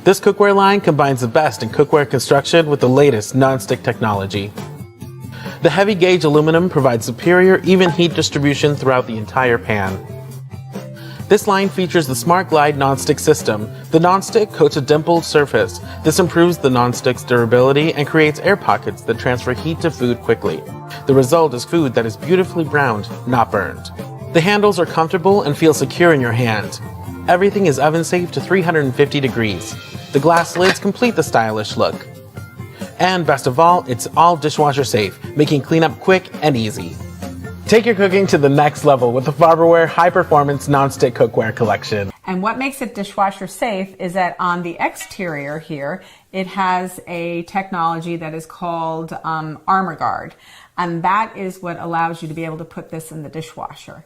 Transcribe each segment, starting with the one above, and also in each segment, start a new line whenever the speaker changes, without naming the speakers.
This cookware line combines the best in cookware construction with the latest non-stick technology. The heavy gauge aluminum provides superior, even heat distribution throughout the entire pan. This line features the Smart Glide non-stick system. The non-stick coats a dimpled surface. This improves the non-stick's durability and creates air pockets that transfer heat to food quickly. The result is food that is beautifully browned, not burned. The handles are comfortable and feel secure in your hand. Everything is oven safe to 350 degrees. The glass lids complete the stylish look. And best of all, it's all dishwasher safe, making cleanup quick and easy. Take your cooking to the next level with the Bakeware high-performance non-stick cookware collection.
And what makes it dishwasher safe is that on the exterior here, it has a technology that is called Armor Guard. And that is what allows you to be able to put this in the dishwasher.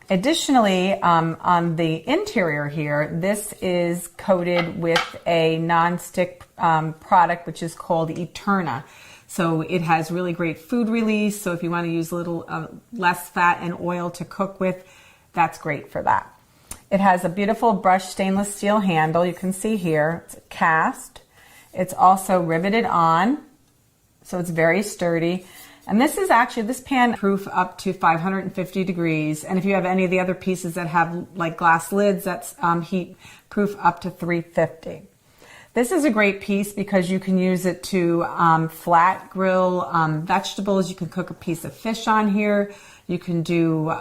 Additionally, on the interior here, this is coated with a non-stick product which is called Eterna. So it has really great food release. So if you want to use a little less fat and oil to cook with, that's great for that. It has a beautiful brushed stainless steel handle. You can see here, it's cast. It's also riveted on, so it's very sturdy. And this is actually, this pan proof up to 550 degrees. And if you have any of the other pieces that have like glass lids, that's heat proof up to 350. This is a great piece because you can use it to flat grill vegetables. You can cook a piece of fish on here. You can do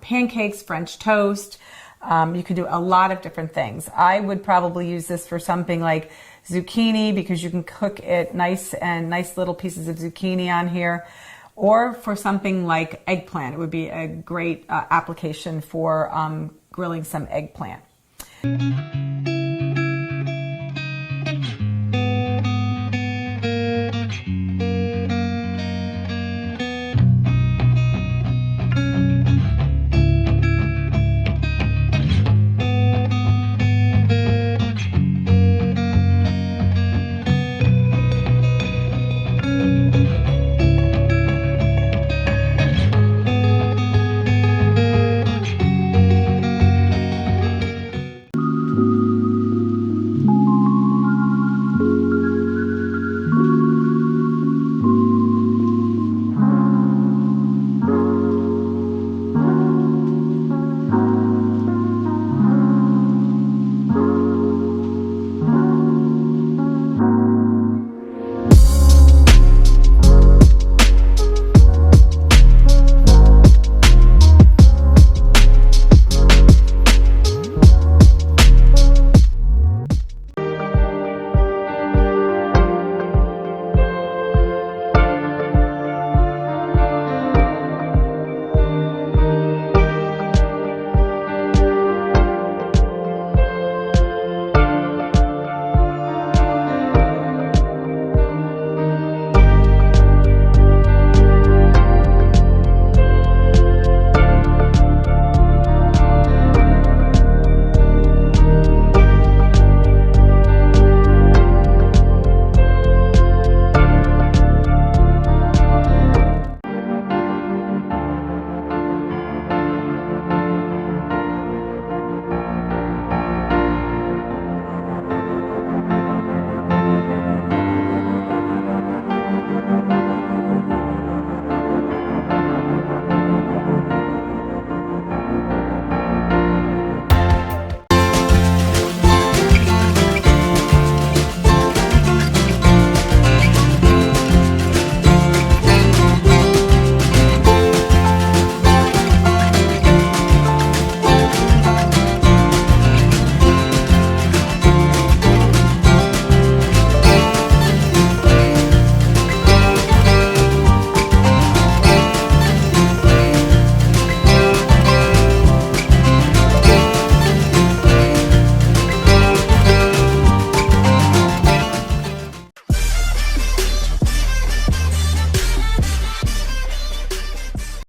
pancakes, French toast. You can do a lot of different things. I would probably use this for something like zucchini because you can cook it nice little pieces of zucchini on here. Or for something like eggplant. It would be a great application for grilling some eggplant.